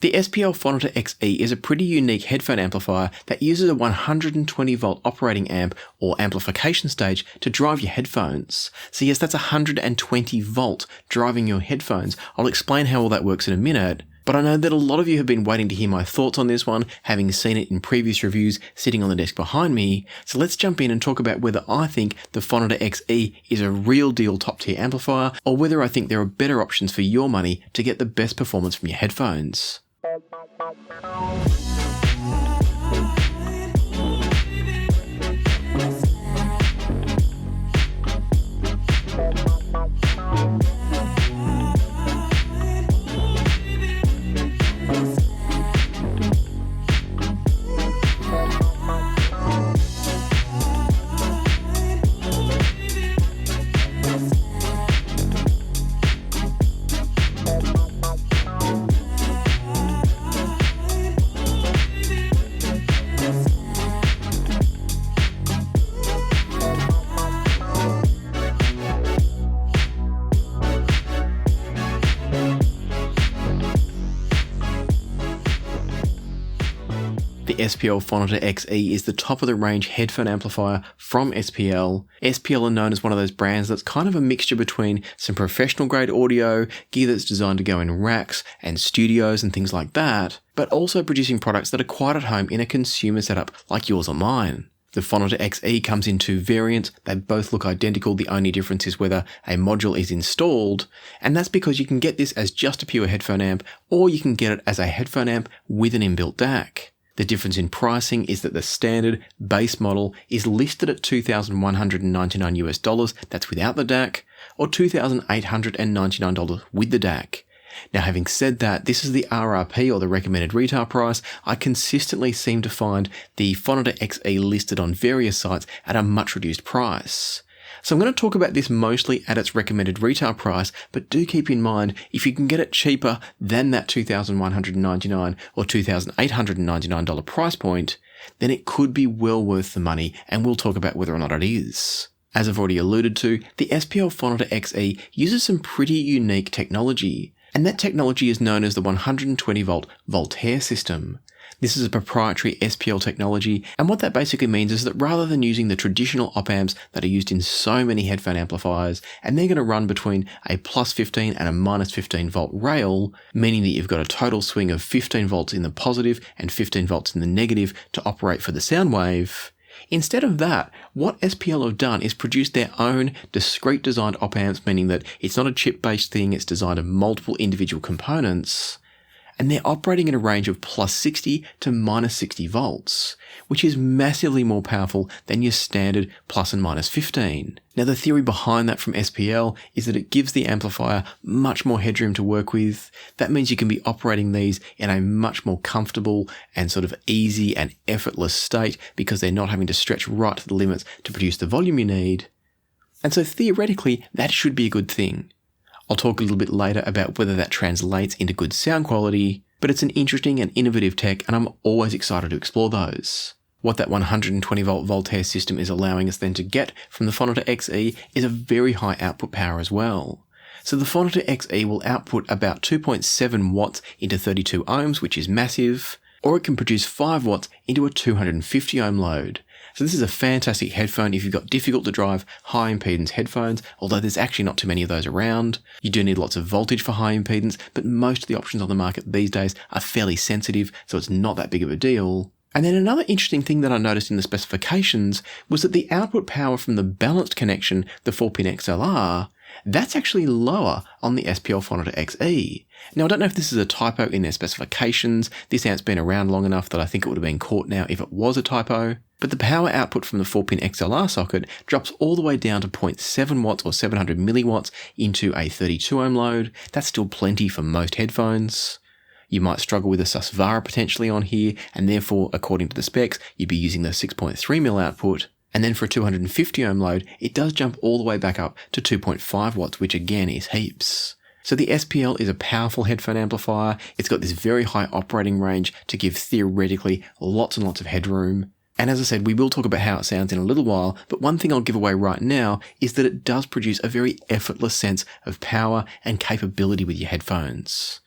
The SPL Phonitor XE is a pretty unique headphone amplifier that uses a 120 volt operating amp or amplification stage to drive your headphones. So yes, that's 120 volt driving your headphones. I'll explain how all that works in a minute, but I know that a lot of you have been waiting to hear my thoughts on this one, having seen it in previous reviews sitting on the desk behind me. So let's jump in and talk about whether I think the Phonitor XE is a real deal top tier amplifier, or whether I think there are better options for your money to get the best performance from your headphones. The SPL Phonitor XE is the top of the range headphone amplifier from SPL. SPL are known as one of those brands that's kind of a mixture between some professional grade audio, gear that's designed to go in racks and studios and things like that, but also producing products that are quite at home in a consumer setup like yours or mine. The Phonitor XE comes in two variants. They both look identical. The only difference is whether a module is installed, and that's because you can get this as just a pure headphone amp, or you can get it as a headphone amp with an inbuilt DAC. The difference in pricing is that the standard base model is listed at $2,199 US, that's without the DAC, or $2,899 with the DAC. Now, having said that, this is the RRP, or the recommended retail price. I consistently seem to find the Phonitor XE listed on various sites at a much reduced price. So I'm going to talk about this mostly at its recommended retail price, but do keep in mind, if you can get it cheaper than that $2,199 or $2,899 price point, then it could be well worth the money, and we'll talk about whether or not it is. As I've already alluded to, the SPL Phonitor XE uses some pretty unique technology, and that technology is known as the 120 volt Voltaire system. This is a proprietary SPL technology, and what that basically means is that rather than using the traditional op amps that are used in so many headphone amplifiers, and they're going to run between a plus 15 and a minus 15 volt rail, meaning that you've got a total swing of 15 volts in the positive and 15 volts in the negative to operate for the sound wave. Instead of that, what SPL have done is produce their own discrete designed op amps, meaning that it's not a chip-based thing, it's designed of multiple individual components. And they're operating in a range of plus 60 to minus 60 volts, which is massively more powerful than your standard plus and minus 15. Now, the theory behind that from SPL is that it gives the amplifier much more headroom to work with. That means you can be operating these in a much more comfortable and sort of easy and effortless state because they're not having to stretch right to the limits to produce the volume you need. And so theoretically, that should be a good thing. I'll talk a little bit later about whether that translates into good sound quality, but it's an interesting and innovative tech, and I'm always excited to explore those. What that 120 volt Voltaire system is allowing us then to get from the Phonitor XE is a very high output power as well. So the Phonitor XE will output about 2.7 watts into 32 ohms, which is massive, or it can produce 5 watts into a 250 ohm load. So this is a fantastic headphone if you've got difficult to drive high impedance headphones, although there's actually not too many of those around. You do need lots of voltage for high impedance, but most of the options on the market these days are fairly sensitive, so it's not that big of a deal. And then another interesting thing that I noticed in the specifications was that the output power from the balanced connection, the 4-pin XLR, that's actually lower on the SPL Phonitor XE. Now, I don't know if this is a typo in their specifications. This amp's been around long enough that I think it would have been caught now if it was a typo. But the power output from the 4-pin XLR socket drops all the way down to 0.7 watts or 700 milliwatts into a 32 ohm load. That's still plenty for most headphones. You might struggle with a Susvara potentially on here, and therefore, according to the specs, you'd be using the 6.3mm output. And then for a 250 ohm load, it does jump all the way back up to 2.5 watts, which again is heaps. So the SPL is a powerful headphone amplifier. It's got this very high operating range to give theoretically lots and lots of headroom. And as I said, we will talk about how it sounds in a little while, but one thing I'll give away right now is that it does produce a very effortless sense of power and capability with your headphones.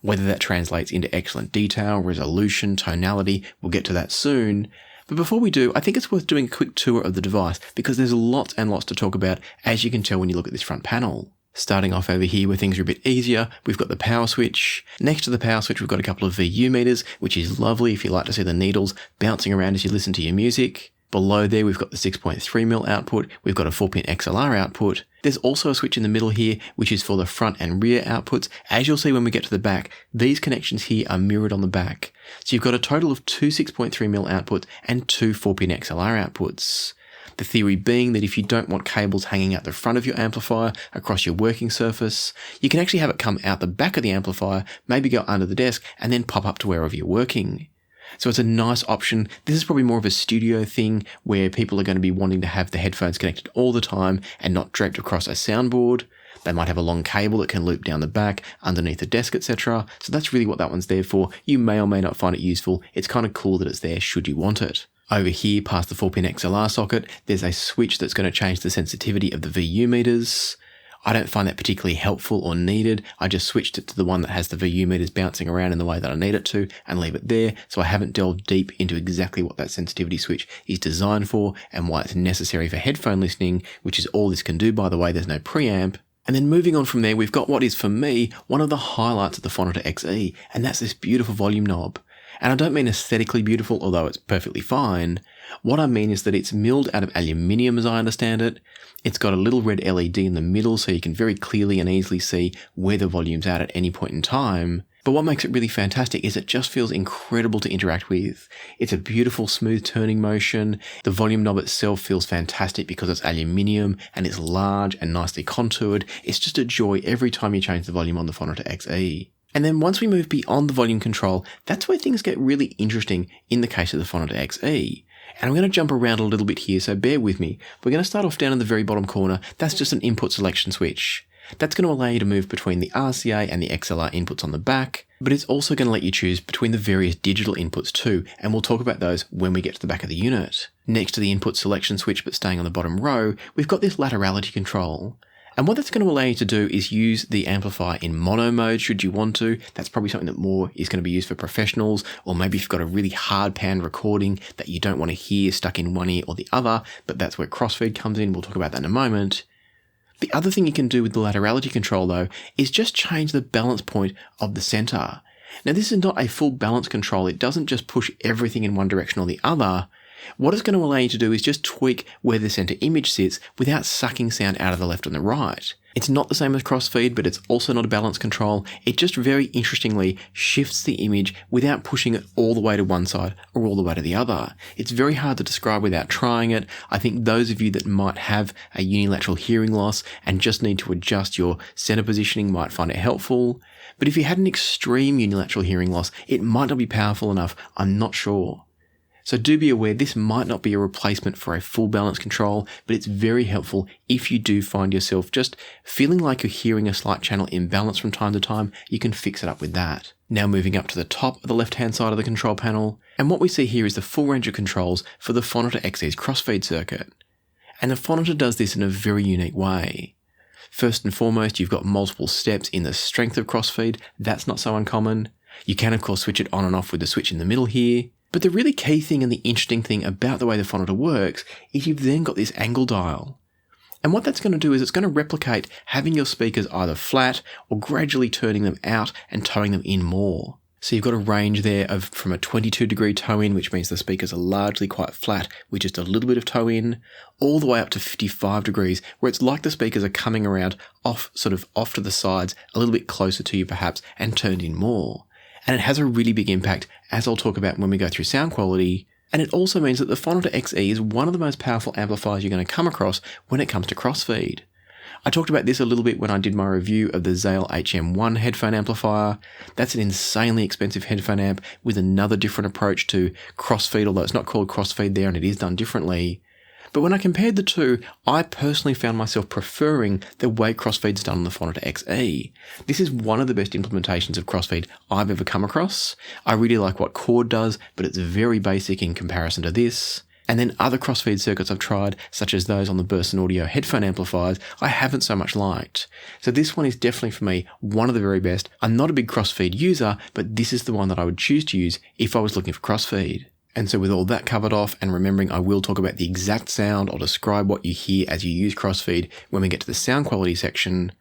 Whether that translates into excellent detail, resolution, tonality, we'll get to that soon. But before we do, I think it's worth doing a quick tour of the device because there's lots and lots to talk about, as you can tell when you look at this front panel. Starting off over here where things are a bit easier, we've got the power switch. Next to the power switch, we've got a couple of VU meters, which is lovely if you like to see the needles bouncing around as you listen to your music. Below there, we've got the 6.3mm output. We've got a 4-pin XLR output. There's also a switch in the middle here, which is for the front and rear outputs. As you'll see when we get to the back, these connections here are mirrored on the back. So you've got a total of 2 6.3mm outputs and 2 4-pin XLR outputs. The theory being that if you don't want cables hanging out the front of your amplifier across your working surface, you can actually have it come out the back of the amplifier, maybe go under the desk, and then pop up to wherever you're working. So it's a nice option. This is probably more of a studio thing where people are going to be wanting to have the headphones connected all the time and not draped across a soundboard. They might have a long cable that can loop down the back, underneath the desk, etc. So that's really what that one's there for. You may or may not find it useful. It's kind of cool that it's there should you want it. Over here, past the 4-pin XLR socket, there's a switch that's going to change the sensitivity of the VU meters. I don't find that particularly helpful or needed. I just switched it to the one that has the VU meters bouncing around in the way that I need it to and leave it there. So I haven't delved deep into exactly what that sensitivity switch is designed for and why it's necessary for headphone listening, which is all this can do, by the way. There's no preamp. And then moving on from there, we've got what is, for me, one of the highlights of the Phonitor XE, and that's this beautiful volume knob. And I don't mean aesthetically beautiful, although it's perfectly fine. What I mean is that it's milled out of aluminium as I understand it. It's got a little red LED in the middle so you can very clearly and easily see where the volume's at any point in time. But what makes it really fantastic is it just feels incredible to interact with. It's a beautiful smooth turning motion. The volume knob itself feels fantastic because it's aluminium and it's large and nicely contoured. It's just a joy every time you change the volume on the Phonitor XE. And then once we move beyond the volume control, that's where things get really interesting in the case of the Phonitor XE. And I'm going to jump around a little bit here, so bear with me. We're going to start off down in the very bottom corner. That's just an input selection switch. That's going to allow you to move between the RCA and the XLR inputs on the back, but it's also going to let you choose between the various digital inputs too, and we'll talk about those when we get to the back of the unit. Next to the input selection switch, but staying on the bottom row, we've got this laterality control. And what that's going to allow you to do is use the amplifier in mono mode should you want to. That's probably something that more is going to be used for professionals, or maybe if you've got a really hard pan recording that you don't want to hear stuck in one ear or the other, but that's where Crossfeed comes in. We'll talk about that in a moment. The other thing you can do with the laterality control though is just change the balance point of the center. Now this is not a full balance control. It doesn't just push everything in one direction or the other. What it's going to allow you to do is just tweak where the center image sits without sucking sound out of the left and the right. It's not the same as Crossfeed, but it's also not a balance control. It just very interestingly shifts the image without pushing it all the way to one side or all the way to the other. It's very hard to describe without trying it. I think those of you that might have a unilateral hearing loss and just need to adjust your center positioning might find it helpful. But if you had an extreme unilateral hearing loss, it might not be powerful enough. I'm not sure. So do be aware this might not be a replacement for a full balance control, but it's very helpful if you do find yourself just feeling like you're hearing a slight channel imbalance from time to time. You can fix it up with that. Now moving up to the top of the left-hand side of the control panel, and what we see here is the full range of controls for the Phonitor XE's Crossfeed circuit. And the Phonitor does this in a very unique way. First and foremost, you've got multiple steps in the strength of Crossfeed. That's not so uncommon. You can of course switch it on and off with the switch in the middle here. But the really key thing and the interesting thing about the way the Phonitor works is you've then got this angle dial. And what that's going to do is it's going to replicate having your speakers either flat or gradually turning them out and towing them in more. So you've got a range there of from a 22-degree toe in, which means the speakers are largely quite flat with just a little bit of toe in, all the way up to 55 degrees, where it's like the speakers are coming around off to the sides, a little bit closer to you perhaps, and turned in more. And it has a really big impact, as I'll talk about when we go through sound quality. And it also means that the Phonitor XE is one of the most powerful amplifiers you're going to come across when it comes to Crossfeed. I talked about this a little bit when I did my review of the Zale HM1 headphone amplifier. That's an insanely expensive headphone amp with another different approach to Crossfeed, although it's not called Crossfeed there and it is done differently. But when I compared the two, I personally found myself preferring the way Crossfeed's done on the Phonitor XE. This is one of the best implementations of Crossfeed I've ever come across. I really like what Chord does, but it's very basic in comparison to this. And then other crossfeed circuits I've tried, such as those on the Burson Audio headphone amplifiers, I haven't so much liked. So this one is definitely for me one of the very best. I'm not a big crossfeed user, but this is the one that I would choose to use if I was looking for crossfeed. And so with all that covered off, and remembering I will talk about the exact sound or describe what you hear as you use crossfeed when we get to the sound quality section.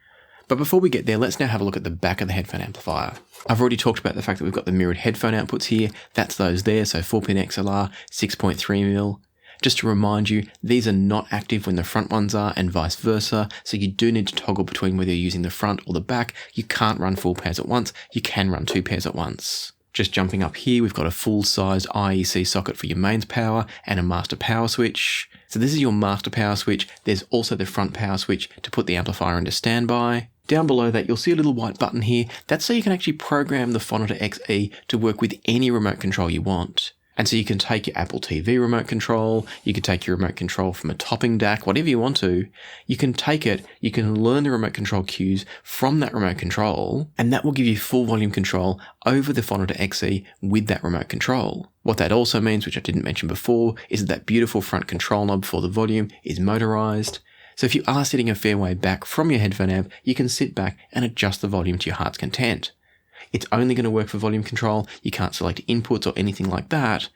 But before we get there, let's now have a look at the back of the headphone amplifier. I've already talked about the fact that we've got the mirrored headphone outputs here. That's those there, so 4-pin XLR, 6.3mm. Just to remind you, these are not active when the front ones are, and vice versa, so you do need to toggle between whether you're using the front or the back. You can't run 4 pairs at once, you can run 2 pairs at once. Just jumping up here, we've got a full-sized IEC socket for your mains power and a master power switch. So this is your master power switch. There's also the front power switch to put the amplifier into standby. Down below that, you'll see a little white button here. That's so you can actually program the Phonitor XE to work with any remote control you want. And so you can take your Apple TV remote control, you can take your remote control from a topping DAC, whatever you want to. You can take it, you can learn the remote control cues from that remote control, and that will give you full volume control over the Phonitor XE with that remote control. What that also means, which I didn't mention before, is that beautiful front control knob for the volume is motorized. So if you are sitting a fair way back from your headphone amp, you can sit back and adjust the volume to your heart's content. It's only going to work for volume control. You can't select inputs or anything like that.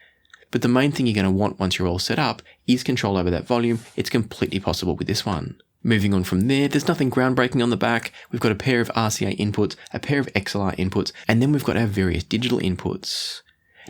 But the main thing you're going to want once you're all set up is control over that volume. It's completely possible with this one. Moving on from there's nothing groundbreaking on the back. We've got a pair of RCA inputs, a pair of XLR inputs, and then we've got our various digital inputs.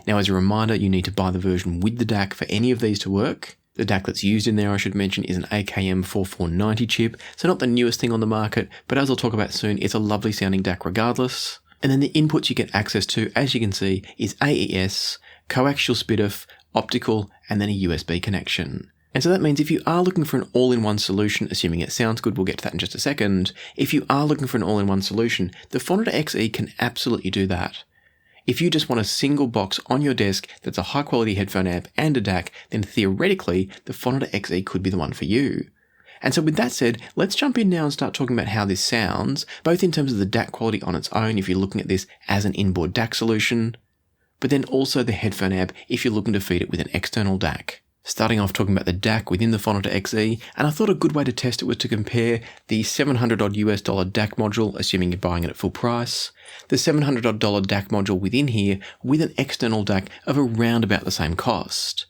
Now, as a reminder, you need to buy the version with the DAC for any of these to work. The DAC that's used in there, I should mention, is an AKM 4490 chip, so not the newest thing on the market, but as I'll talk about soon, it's a lovely sounding DAC regardless. And then the inputs you get access to, as you can see, is AES, coaxial SPDIF, optical, and then a USB connection. And so that means if you are looking for an all-in-one solution, assuming it sounds good, we'll get to that in just a second, if you are looking for an all-in-one solution, the Phonitor XE can absolutely do that. If you just want a single box on your desk that's a high-quality headphone amp and a DAC, then theoretically, the Phonitor XE could be the one for you. And so with that said, let's jump in now and start talking about how this sounds, both in terms of the DAC quality on its own if you're looking at this as an inboard DAC solution, but then also the headphone amp if you're looking to feed it with an external DAC. Starting off talking about the DAC within the Phonitor XE, and I thought a good way to test it was to compare the $700 US DAC module, assuming you're buying it at full price, the $700 DAC module within here with an external DAC of around about the same cost.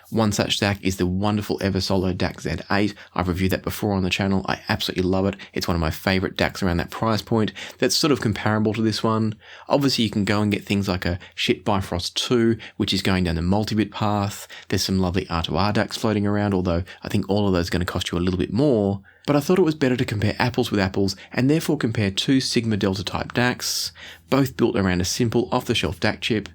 One such DAC is the wonderful Soloist DAC Z8. I've reviewed that before on the channel. I absolutely love it. It's one of my favorite DACs around that price point. That's sort of comparable to this one. Obviously, you can go and get things like a Shit Bifrost 2, which is going down the multi-bit path. There's some lovely R2R DACs floating around, although I think all of those are going to cost you a little bit more. But I thought it was better to compare apples with apples and therefore compare two Sigma Delta type DACs, both built around a simple off-the-shelf DAC chip.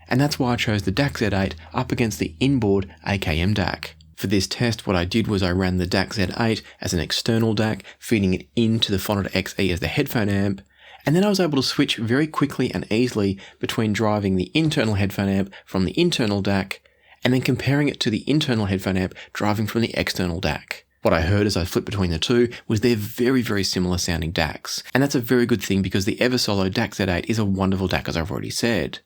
And that's why I chose the DAC Z8 up against the inboard AKM DAC. For this test, what I did was I ran the DAC Z8 as an external DAC, feeding it into the Phonitor XE as the headphone amp, and then I was able to switch very quickly and easily between driving the internal headphone amp from the internal DAC, and then comparing it to the internal headphone amp driving from the external DAC. What I heard as I flipped between the two was they're very, very similar sounding DACs, and that's a very good thing because the Soloist DAC Z8 is a wonderful DAC, as I've already said.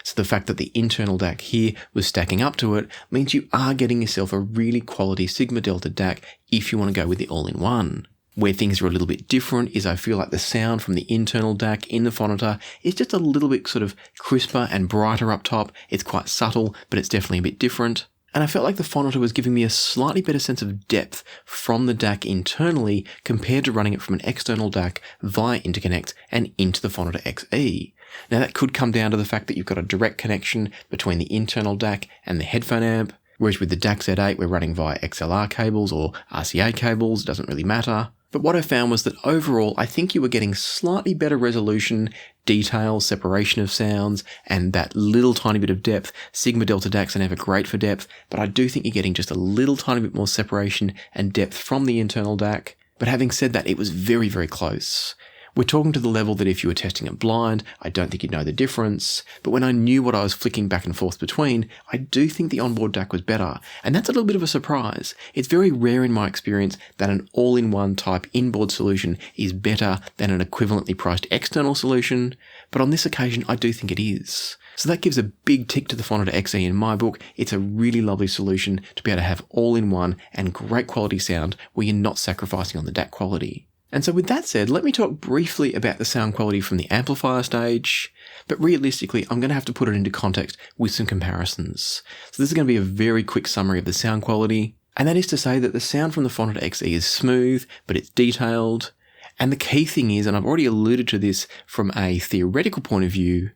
So the fact that the internal DAC here was stacking up to it means you are getting yourself a really quality Sigma Delta DAC if you want to go with the all-in-one. Where things are a little bit different is I feel like the sound from the internal DAC in the Phonitor is just a little bit sort of crisper and brighter up top. It's quite subtle, but it's definitely a bit different. And I felt like the Phonitor was giving me a slightly better sense of depth from the DAC internally compared to running it from an external DAC via interconnects and into the Phonitor XE. Now that could come down to the fact that you've got a direct connection between the internal DAC and the headphone amp, whereas with the DAC Z8 we're running via XLR cables or RCA cables, it doesn't really matter. But what I found was that overall I think you were getting slightly better resolution, detail, separation of sounds, and that little tiny bit of depth. Sigma Delta DACs are never great for depth, but I do think you're getting just a little tiny bit more separation and depth from the internal DAC. But having said that, it was very, very close. We're talking to the level that if you were testing it blind, I don't think you'd know the difference, but when I knew what I was flicking back and forth between, I do think the onboard DAC was better, and that's a little bit of a surprise. It's very rare in my experience that an all-in-one type inboard solution is better than an equivalently priced external solution, but on this occasion I do think it is. So that gives a big tick to the Phonitor XE in my book. It's a really lovely solution to be able to have all-in-one and great quality sound where you're not sacrificing on the DAC quality. And so with that said, let me talk briefly about the sound quality from the amplifier stage, but realistically, I'm going to have to put it into context with some comparisons. So this is going to be a very quick summary of the sound quality, and that is to say that the sound from the Phonitor XE is smooth, but it's detailed, and the key thing is, and I've already alluded to this from a theoretical point of view,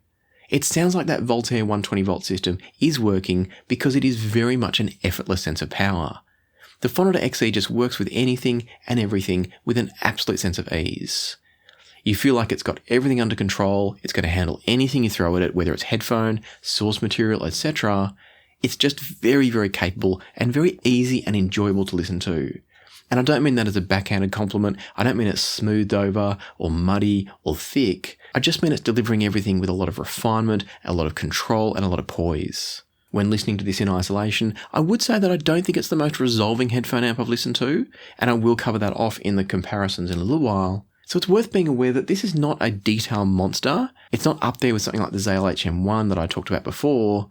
it sounds like that Voltaire 120 volt system is working because it is very much an effortless sense of power. The Phonitor XE just works with anything and everything with an absolute sense of ease. You feel like it's got everything under control, it's going to handle anything you throw at it, whether it's headphone, source material, etc. It's just very, very capable and very easy and enjoyable to listen to. And I don't mean that as a backhanded compliment, I don't mean it's smoothed over or muddy or thick, I just mean it's delivering everything with a lot of refinement, a lot of control and a lot of poise. When listening to this in isolation, I would say that I don't think it's the most resolving headphone amp I've listened to, and I will cover that off in the comparisons in a little while. So it's worth being aware that this is not a detail monster. It's not up there with something like the Zale HM1 that I talked about before.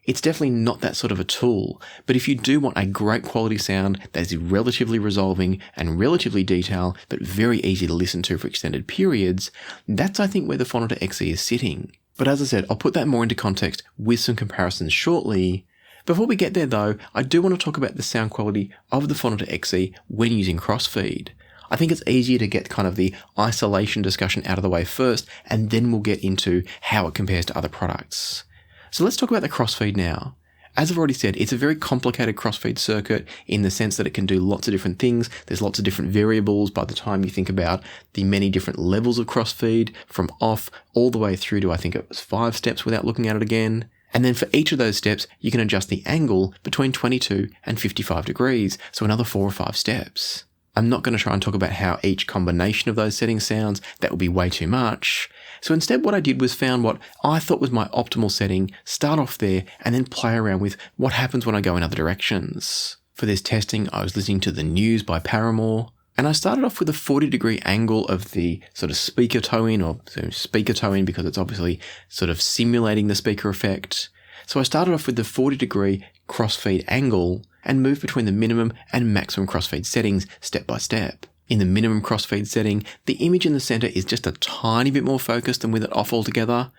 It's definitely not that sort of a tool, but if you do want a great quality sound that is relatively resolving and relatively detailed, but very easy to listen to for extended periods, that's I think where the Phonitor XE is sitting. But as I said, I'll put that more into context with some comparisons shortly. Before we get there though, I do want to talk about the sound quality of the Phonitor XE when using Crossfeed. I think it's easier to get kind of the isolation discussion out of the way first, and then we'll get into how it compares to other products. So let's talk about the Crossfeed now. As I've already said, it's a very complicated Crossfeed circuit in the sense that it can do lots of different things. There's lots of different variables by the time you think about the many different levels of Crossfeed, from off all the way through to I think it was 5 steps without looking at it again. And then for each of those steps, you can adjust the angle between 22 and 55 degrees, so another 4 or 5 steps. I'm not going to try and talk about how each combination of those settings sounds, that would be way too much. So instead what I did was found what I thought was my optimal setting, start off there, and then play around with what happens when I go in other directions. For this testing, I was listening to The News by Paramore, and I started off with a 40-degree angle of the sort of speaker toe-in, or speaker toe-in because it's obviously sort of simulating the speaker effect. So I started off with the 40-degree crossfeed angle and moved between the minimum and maximum crossfeed settings step by step. In the minimum crossfeed setting, the image in the center is just a tiny bit more focused than with it off altogether,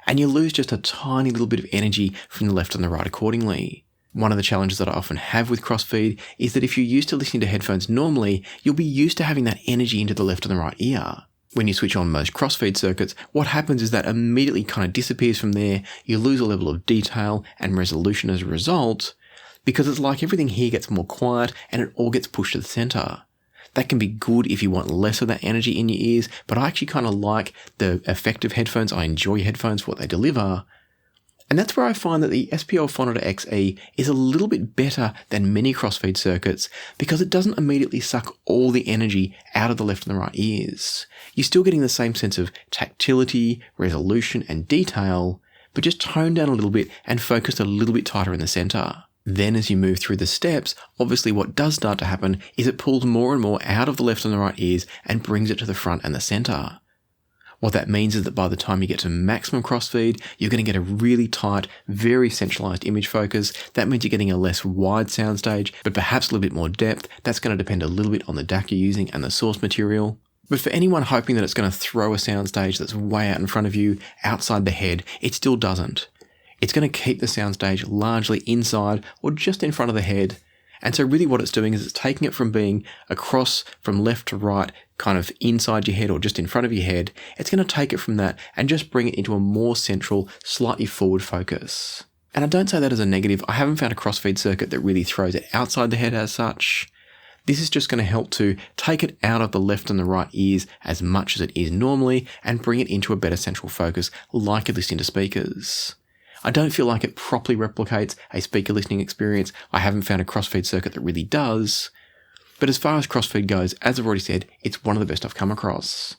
and you lose just a tiny little bit of energy from the left and the right accordingly. One of the challenges that I often have with Crossfeed is that if you're used to listening to headphones normally, you'll be used to having that energy into the left and the right ear. When you switch on most Crossfeed circuits, what happens is that immediately kind of disappears from there, you lose a level of detail and resolution as a result, because it's like everything here gets more quiet and it all gets pushed to the center. That can be good if you want less of that energy in your ears, but I actually kind of like the effective headphones. I enjoy headphones for what they deliver. And that's where I find that the SPL Phonitor XE is a little bit better than many Crossfeed circuits because it doesn't immediately suck all the energy out of the left and the right ears. You're still getting the same sense of tactility, resolution, and detail, but just toned down a little bit and focused a little bit tighter in the center. Then as you move through the steps, obviously what does start to happen is it pulls more and more out of the left and the right ears and brings it to the front and the center. What that means is that by the time you get to maximum crossfeed, you're going to get a really tight, very centralized image focus. That means you're getting a less wide soundstage, but perhaps a little bit more depth. That's going to depend a little bit on the DAC you're using and the source material. But for anyone hoping that it's going to throw a soundstage that's way out in front of you, outside the head, it still doesn't. It's going to keep the soundstage largely inside or just in front of the head. And so really what it's doing is it's taking it from being across from left to right, kind of inside your head or just in front of your head. It's going to take it from that and just bring it into a more central, slightly forward focus. And I don't say that as a negative. I haven't found a crossfeed circuit that really throws it outside the head as such. This is just going to help to take it out of the left and the right ears as much as it is normally and bring it into a better central focus like you're listening to speakers. I don't feel like it properly replicates a speaker listening experience. I haven't found a crossfeed circuit that really does. But as far as crossfeed goes, as I've already said, it's one of the best I've come across.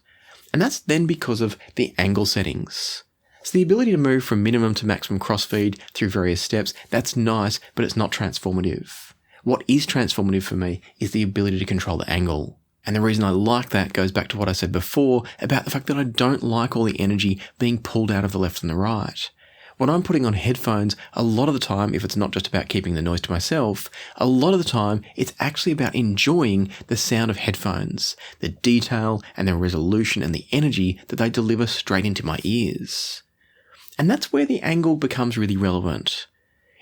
And that's then because of the angle settings. So the ability to move from minimum to maximum crossfeed through various steps, that's nice, but it's not transformative. What is transformative for me is the ability to control the angle. And the reason I like that goes back to what I said before about the fact that I don't like all the energy being pulled out of the left and the right. When I'm putting on headphones, a lot of the time, if it's not just about keeping the noise to myself, a lot of the time it's actually about enjoying the sound of headphones, the detail and the resolution and the energy that they deliver straight into my ears. And that's where the angle becomes really relevant.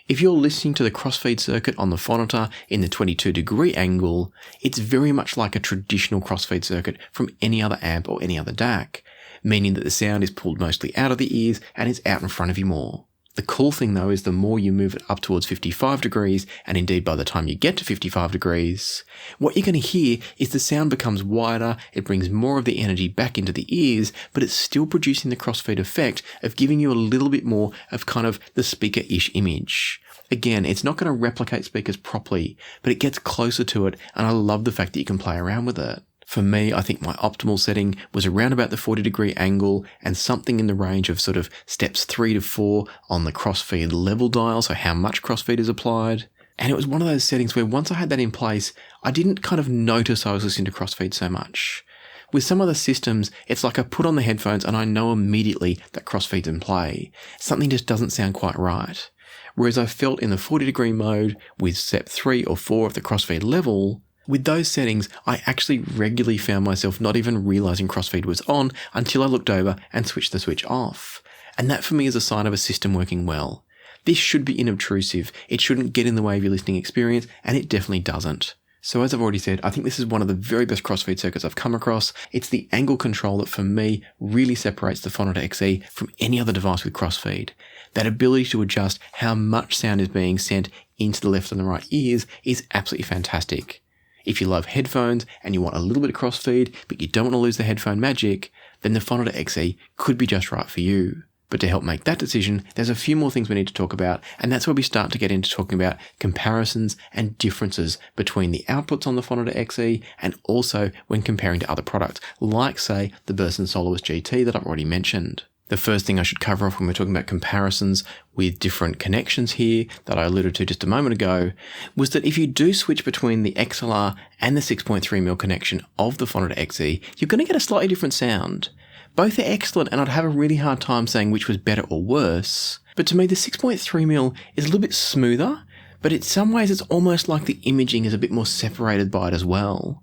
If you're listening to the crossfeed circuit on the Phonitor in the 22-degree angle, it's very much like a traditional crossfeed circuit from any other amp or any other DAC, meaning that the sound is pulled mostly out of the ears and is out in front of you more. The cool thing though is the more you move it up towards 55 degrees, and indeed by the time you get to 55 degrees, what you're going to hear is the sound becomes wider, it brings more of the energy back into the ears, but it's still producing the crossfeed effect of giving you a little bit more of kind of the speaker-ish image. Again, it's not going to replicate speakers properly, but it gets closer to it, and I love the fact that you can play around with it. For me, I think my optimal setting was around about the 40-degree angle and something in the range of sort of steps 3 to 4 on the crossfeed level dial, so how much crossfeed is applied. And it was one of those settings where once I had that in place, I didn't kind of notice I was listening to crossfeed so much. With some other systems, it's like I put on the headphones and I know immediately that crossfeed's in play. Something just doesn't sound quite right. Whereas I felt in the 40-degree mode with step 3 or 4 of the crossfeed level, with those settings, I actually regularly found myself not even realizing crossfeed was on until I looked over and switched the switch off. And that for me is a sign of a system working well. This should be inobtrusive, it shouldn't get in the way of your listening experience, and it definitely doesn't. So as I've already said, I think this is one of the very best crossfeed circuits I've come across. It's the angle control that for me really separates the Phonitor XE from any other device with crossfeed. That ability to adjust how much sound is being sent into the left and the right ears is absolutely fantastic. If you love headphones and you want a little bit of crossfeed, but you don't want to lose the headphone magic, then the Phonitor XE could be just right for you. But to help make that decision, there's a few more things we need to talk about, and that's where we start to get into talking about comparisons and differences between the outputs on the Phonitor XE and also when comparing to other products, like say the Burson Soloist GT that I've already mentioned. The first thing I should cover off when we're talking about comparisons with different connections here that I alluded to just a moment ago was that if you do switch between the XLR and the 6.3mm connection of the Phonitor XE, you're going to get a slightly different sound. Both are excellent and I'd have a really hard time saying which was better or worse, but to me the 6.3mm is a little bit smoother, but in some ways it's almost like the imaging is a bit more separated by it as well.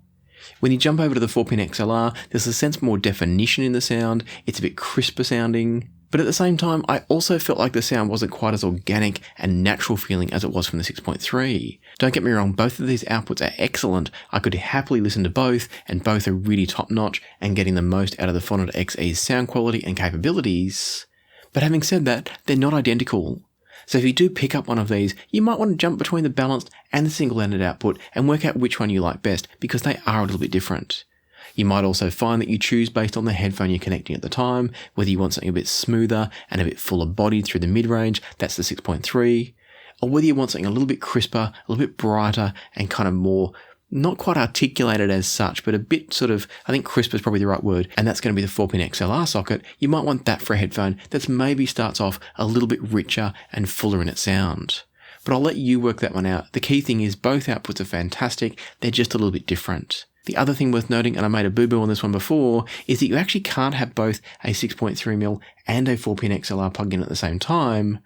When you jump over to the 4-pin XLR, there's a sense more definition in the sound, it's a bit crisper sounding, but at the same time, I also felt like the sound wasn't quite as organic and natural feeling as it was from the 6.3. Don't get me wrong, both of these outputs are excellent, I could happily listen to both, and both are really top notch and getting the most out of the Phonitor XE's sound quality and capabilities. But having said that, they're not identical. So if you do pick up one of these, you might want to jump between the balanced and the single-ended output and work out which one you like best because they are a little bit different. You might also find that you choose based on the headphone you're connecting at the time, whether you want something a bit smoother and a bit fuller bodied through the mid-range, that's the 6.3, or whether you want something a little bit crisper, a little bit brighter and kind of more not quite articulated as such, but a bit sort of, I think crisp is probably the right word, and that's going to be the 4-pin XLR socket. You might want that for a headphone that's maybe starts off a little bit richer and fuller in its sound. But I'll let you work that one out. The key thing is both outputs are fantastic, they're just a little bit different. The other thing worth noting, and I made a boo-boo on this one before, is that you actually can't have both a 6.3mm and a 4-pin XLR plugged in at the same time,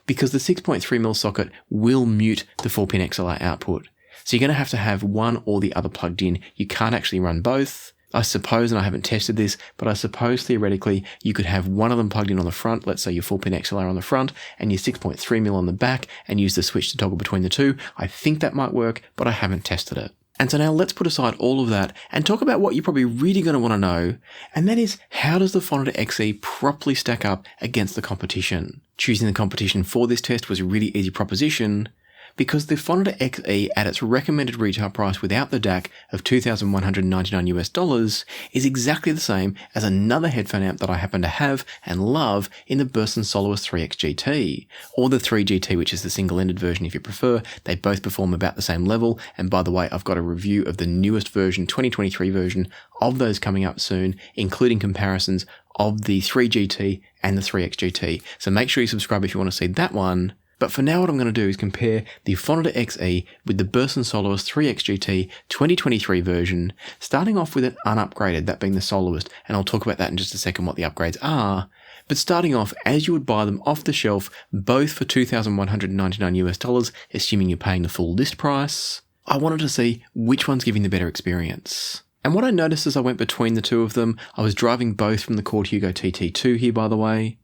because the 6.3mm socket will mute the 4-pin XLR output. So you're going to have one or the other plugged in. You can't actually run both. I suppose, and I haven't tested this, but I suppose theoretically you could have one of them plugged in on the front, let's say your 4-pin XLR on the front and your 6.3mm on the back and use the switch to toggle between the two. I think that might work, but I haven't tested it. And so now let's put aside all of that and talk about what you're probably really going to want to know, and that is how does the Phonitor XE properly stack up against the competition? Choosing the competition for this test was a really easy proposition, because the Phonitor XE at its recommended retail price without the DAC of $2,199 is exactly the same as another headphone amp that I happen to have and love in the Burson Soloist 3X GT, or the 3GT, which is the single-ended version if you prefer. They both perform about the same level, and by the way, I've got a review of the newest version, 2023 version, of those coming up soon, including comparisons of the 3GT and the 3X GT. So make sure you subscribe if you want to see that one. But for now, what I'm going to do is compare the Phonitor XE with the Burson Soloist 3X GT 2023 version, starting off with an unupgraded, that being the Soloist, and I'll talk about that in just a second, what the upgrades are. But starting off, as you would buy them off the shelf, both for $2,199, assuming you're paying the full list price, I wanted to see which one's giving the better experience. And what I noticed as I went between the two of them, I was driving both from the Cord Hugo TT2 here, by the way.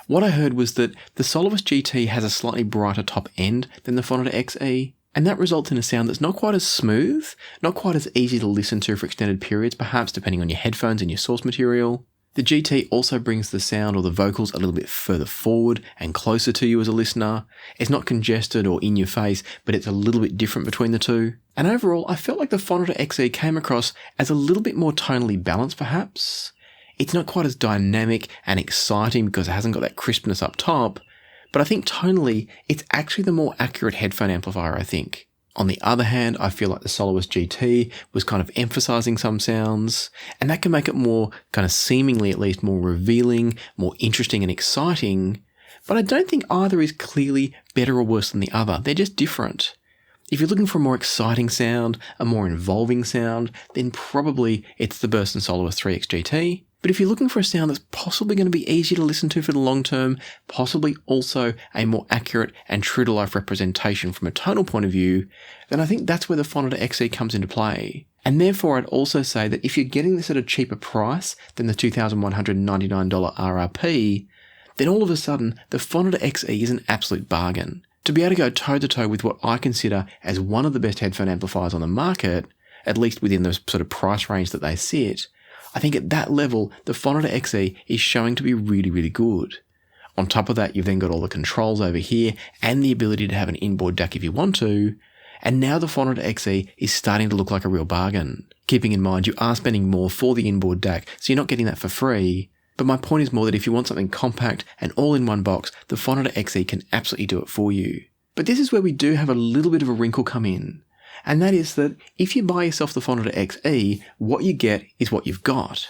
What I heard was that the Soloist GT has a slightly brighter top end than the Phonitor XE, and that results in a sound that's not quite as smooth, not quite as easy to listen to for extended periods, perhaps depending on your headphones and your source material. The GT also brings the sound or the vocals a little bit further forward and closer to you as a listener. It's not congested or in your face, but it's a little bit different between the two. And overall, I felt like the Phonitor XE came across as a little bit more tonally balanced, perhaps. It's not quite as dynamic and exciting because it hasn't got that crispness up top, but I think tonally, it's actually the more accurate headphone amplifier, I think. On the other hand, I feel like the Soloist GT was kind of emphasizing some sounds, and that can make it more, kind of seemingly at least, more revealing, more interesting and exciting, but I don't think either is clearly better or worse than the other. They're just different. If you're looking for a more exciting sound, a more involving sound, then probably it's the Burson Soloist 3X GT. But if you're looking for a sound that's possibly going to be easier to listen to for the long term, possibly also a more accurate and true-to-life representation from a tonal point of view, then I think that's where the Phonitor XE comes into play. And therefore, I'd also say that if you're getting this at a cheaper price than the $2,199 RRP, then all of a sudden, the Phonitor XE is an absolute bargain. To be able to go toe-to-toe with what I consider as one of the best headphone amplifiers on the market, at least within the sort of price range that they sit, I think at that level, the Phonitor XE is showing to be really, really good. On top of that, you've then got all the controls over here and the ability to have an inboard DAC if you want to, and now the Phonitor XE is starting to look like a real bargain. Keeping in mind, you are spending more for the inboard DAC, so you're not getting that for free. But my point is more that if you want something compact and all in one box, the Phonitor XE can absolutely do it for you. But this is where we do have a little bit of a wrinkle come in. And that is that if you buy yourself the Phonitor XE, what you get is what you've got.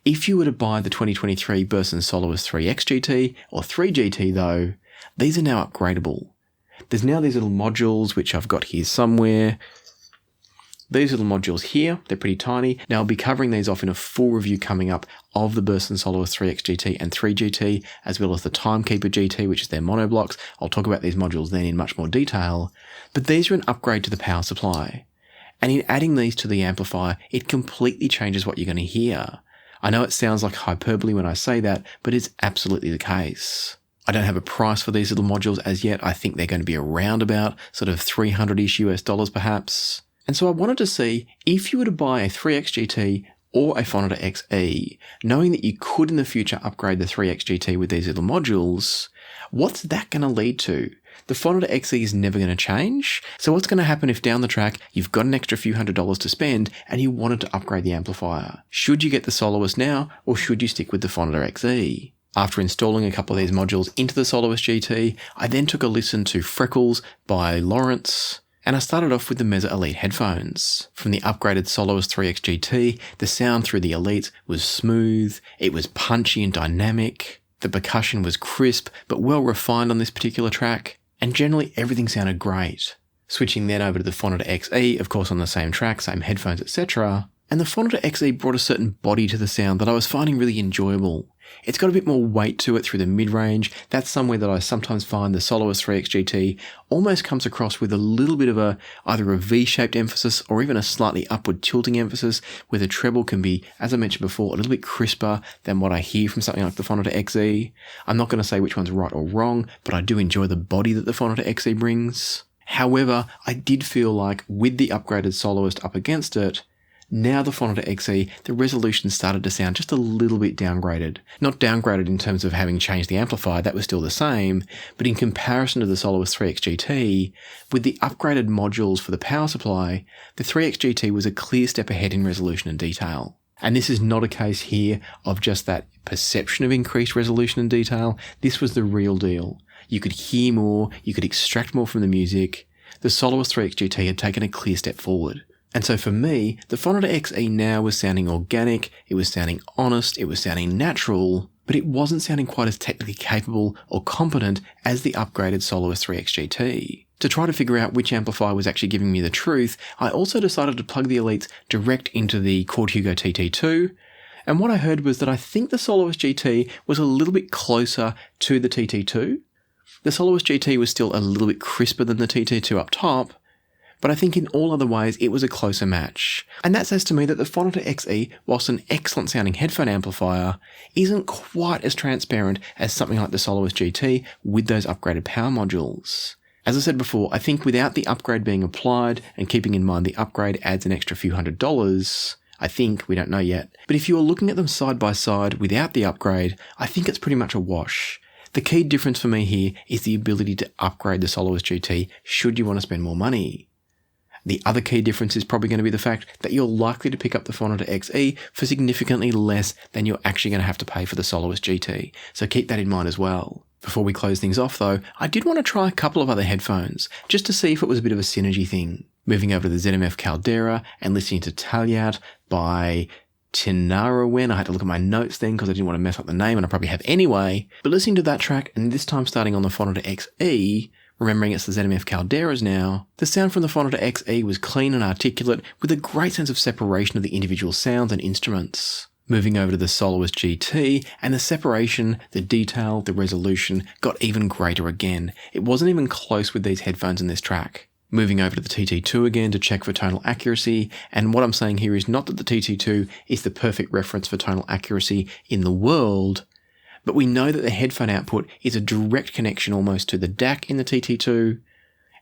If you were to buy the 2023 Burson Soloist 3X GT or 3GT though, these are now upgradable. There's now these little modules, which I've got here somewhere. These little modules here, they're pretty tiny. Now I'll be covering these off in a full review coming up of the Burson Soloist 3X GT and 3GT, as well as the Timekeeper GT, which is their monoblocks. I'll talk about these modules then in much more detail. But these are an upgrade to the power supply. And in adding these to the amplifier, it completely changes what you're going to hear. I know it sounds like hyperbole when I say that, but it's absolutely the case. I don't have a price for these little modules as yet. I think they're going to be around about sort of $300-ish US perhaps. And so I wanted to see if you were to buy a 3X GT or a Phonitor XE, knowing that you could in the future upgrade the 3X GT with these little modules, what's that going to lead to? The Phonitor XE is never going to change. So what's going to happen if down the track you've got an extra few $100s to spend and you wanted to upgrade the amplifier? Should you get the Soloist now or should you stick with the Phonitor XE? After installing a couple of these modules into the Soloist GT, I then took a listen to Freckles by Lawrence, and I started off with the Meza Elite headphones. From the upgraded Soloist 3X GT, the sound through the Elites was smooth, it was punchy and dynamic, the percussion was crisp but well refined on this particular track, and generally everything sounded great. Switching then over to the Phonitor XE, of course on the same track, same headphones, etc., and the Phonitor XE brought a certain body to the sound that I was finding really enjoyable. It's got a bit more weight to it through the mid-range. That's somewhere that I sometimes find the Soloist 3X GT almost comes across with a little bit of either a V-shaped emphasis or even a slightly upward tilting emphasis, where the treble can be, as I mentioned before, a little bit crisper than what I hear from something like the Phonitor XE. I'm not going to say which one's right or wrong, but I do enjoy the body that the Phonitor XE brings. However, I did feel like with the upgraded Soloist up against it, Now the Phonitor XE, the resolution started to sound just a little bit downgraded. Not downgraded in terms of having changed the amplifier, that was still the same, but in comparison to the Soloist 3X GT, with the upgraded modules for the power supply, the 3X GT was a clear step ahead in resolution and detail. And this is not a case here of just that perception of increased resolution and detail. This was the real deal. You could hear more, you could extract more from the music. The Soloist 3X GT had taken a clear step forward. And so for me, the Phonitor XE now was sounding organic, it was sounding honest, it was sounding natural, but it wasn't sounding quite as technically capable or competent as the upgraded Soloist 3X GT. To try to figure out which amplifier was actually giving me the truth, I also decided to plug the Elites direct into the Chord Hugo TT2, and what I heard was that I think the Soloist GT was a little bit closer to the TT2. The Soloist GT was still a little bit crisper than the TT2 up top, but I think in all other ways it was a closer match. And that says to me that the Phonitor XE, whilst an excellent sounding headphone amplifier, isn't quite as transparent as something like the Soloist GT with those upgraded power modules. As I said before, I think without the upgrade being applied, and keeping in mind the upgrade adds an extra few $100s, I think, we don't know yet, but if you are looking at them side by side without the upgrade, I think it's pretty much a wash. The key difference for me here is the ability to upgrade the Soloist GT should you want to spend more money. The other key difference is probably going to be the fact that you're likely to pick up the Phonitor XE for significantly less than you're actually going to have to pay for the Soloist GT, so keep that in mind as well. Before we close things off though, I did want to try a couple of other headphones, just to see if it was a bit of a synergy thing. Moving over to the ZMF Caldera and listening to Talyat by Tinarawen. I had to look at my notes then because I didn't want to mess up the name, and I probably have anyway. But listening to that track, and this time starting on the Phonitor XE, remembering it's the ZMF Calderas now, the sound from the Phonitor XE was clean and articulate with a great sense of separation of the individual sounds and instruments. Moving over to the Soloist GT, and the separation, the detail, the resolution got even greater again. It wasn't even close with these headphones in this track. Moving over to the TT2 again to check for tonal accuracy, and what I'm saying here is not that the TT2 is the perfect reference for tonal accuracy in the world, but we know that the headphone output is a direct connection almost to the DAC in the TT2,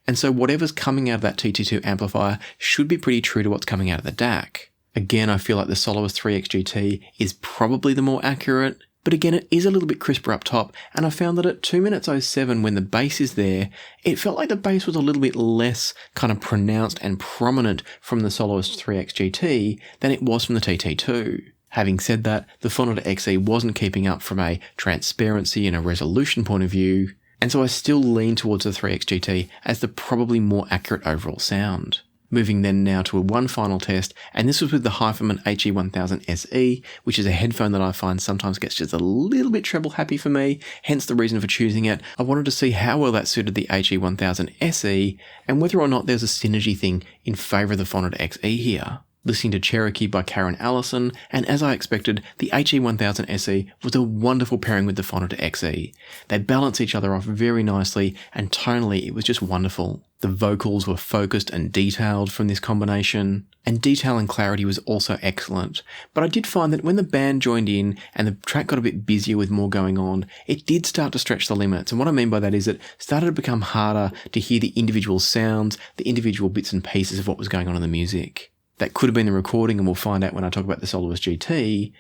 and so whatever's coming out of that TT2 amplifier should be pretty true to what's coming out of the DAC. Again, I feel like the Soloist 3X GT is probably the more accurate, but again, it is a little bit crisper up top, and I found that at 2 minutes 07, when the bass is there, it felt like the bass was a little bit less kind of pronounced and prominent from the Soloist 3X GT than it was from the TT2. Having said that, the Phonitor XE wasn't keeping up from a transparency and a resolution point of view, and so I still lean towards the 3X GT as the probably more accurate overall sound. Moving then now to one final test, and this was with the HEADPHONE HE1000 SE, which is a headphone that I find sometimes gets just a little bit treble happy for me, hence the reason for choosing it. I wanted to see how well that suited the HE1000 SE, and whether or not there's a synergy thing in favour of the Phonitor XE here. Listening to Cherokee by Karen Allison, and as I expected, the HE1000 SE was a wonderful pairing with the Phonitor XE. They balance each other off very nicely, and tonally it was just wonderful. The vocals were focused and detailed from this combination, and detail and clarity was also excellent. But I did find that when the band joined in and the track got a bit busier with more going on, it did start to stretch the limits. And what I mean by that is it started to become harder to hear the individual sounds, the individual bits and pieces of what was going on in the music. That could have been the recording, and we'll find out when I talk about the Soloist GT,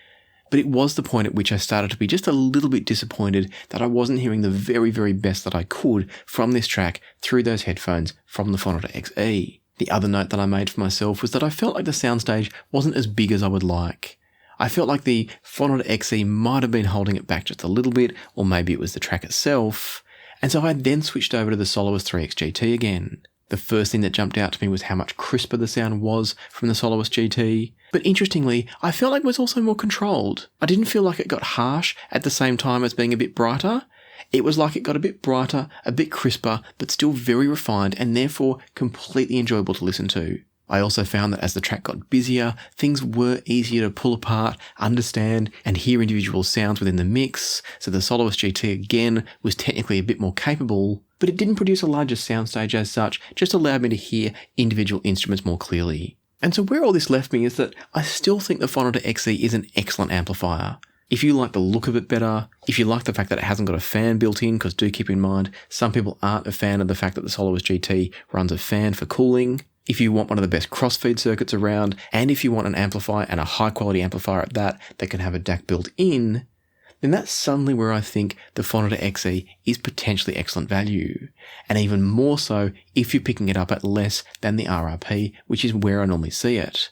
but it was the point at which I started to be just a little bit disappointed that I wasn't hearing the very, very best that I could from this track through those headphones from the Phonitor XE. The other note that I made for myself was that I felt like the soundstage wasn't as big as I would like. I felt like the Phonitor XE might have been holding it back just a little bit, or maybe it was the track itself, and so I then switched over to the Soloist 3X GT again. The first thing that jumped out to me was how much crisper the sound was from the Soloist GT. But interestingly, I felt like it was also more controlled. I didn't feel like it got harsh at the same time as being a bit brighter. It was like it got a bit brighter, a bit crisper, but still very refined and therefore completely enjoyable to listen to. I also found that as the track got busier, things were easier to pull apart, understand, and hear individual sounds within the mix, so the Soloist GT again was technically a bit more capable, but it didn't produce a larger soundstage as such, just allowed me to hear individual instruments more clearly. And so where all this left me is that I still think the Phonitor XE is an excellent amplifier. If you like the look of it better, if you like the fact that it hasn't got a fan built in, because do keep in mind, some people aren't a fan of the fact that the Soloist GT runs a fan for cooling. if you want one of the best crossfeed circuits around, and if you want an amplifier and a high quality amplifier at that can have a DAC built in, then that's suddenly where I think the Phonitor XE is potentially excellent value. And even more so if you're picking it up at less than the RRP, which is where I normally see it.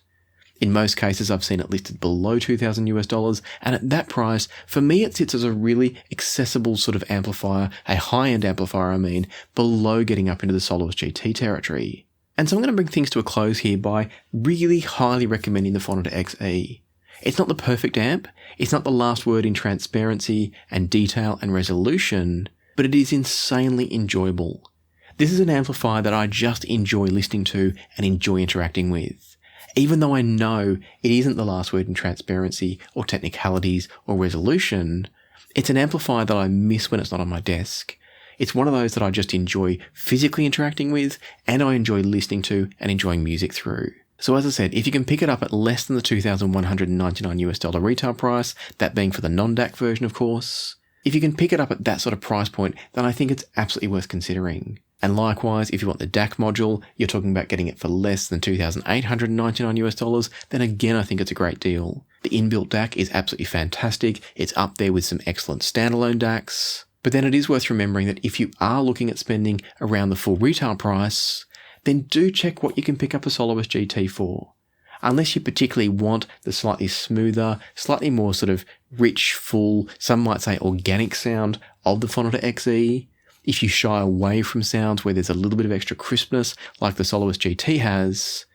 In most cases, I've seen it listed below $2,000 US, and at that price, for me it sits as a really accessible sort of amplifier, a high-end amplifier I mean, below getting up into the Soloist GT territory. And so I'm going to bring things to a close here by really highly recommending the Phonitor XE. It's not the perfect amp, it's not the last word in transparency and detail and resolution, but it is insanely enjoyable. This is an amplifier that I just enjoy listening to and enjoy interacting with. Even though I know it isn't the last word in transparency or technicalities or resolution, it's an amplifier that I miss when it's not on my desk. It's one of those that I just enjoy physically interacting with and I enjoy listening to and enjoying music through. So as I said, if you can pick it up at less than the $2,199 US retail price, that being for the non-DAC version of course, if you can pick it up at that sort of price point, then I think it's absolutely worth considering. And likewise, if you want the DAC module, you're talking about getting it for less than $2,899 US, then again I think it's a great deal. The inbuilt DAC is absolutely fantastic, it's up there with some excellent standalone DACs, but then it is worth remembering that if you are looking at spending around the full retail price, then do check what you can pick up a Soloist GT for. Unless you particularly want the slightly smoother, slightly more sort of rich, full, some might say organic sound of the Phonitor XE, if you shy away from sounds where there's a little bit of extra crispness like the Soloist GT has,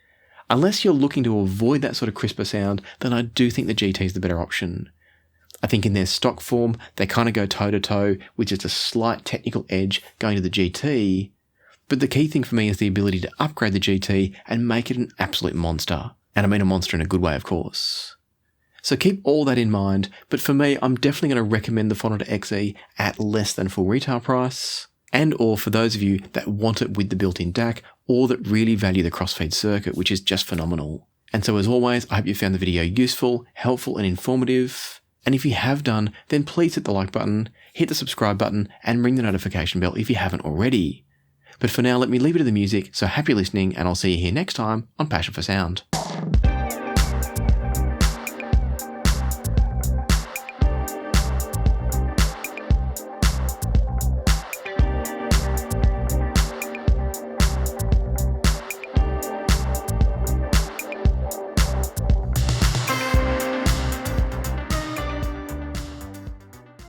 unless you're looking to avoid that sort of crisper sound, then I do think the GT is the better option. I think in their stock form, they kind of go toe-to-toe with just a slight technical edge going to the GT, but the key thing for me is the ability to upgrade the GT and make it an absolute monster. And I mean a monster in a good way, of course. So keep all that in mind, but for me, I'm definitely going to recommend the Phonitor XE at less than full retail price, and or for those of you that want it with the built-in DAC, or that really value the crossfeed circuit, which is just phenomenal. And so as always, I hope you found the video useful, helpful and informative. And if you have done, then please hit the like button, hit the subscribe button, and ring the notification bell if you haven't already. But for now, let me leave it to the music, so happy listening, and I'll see you here next time on Passion for Sound.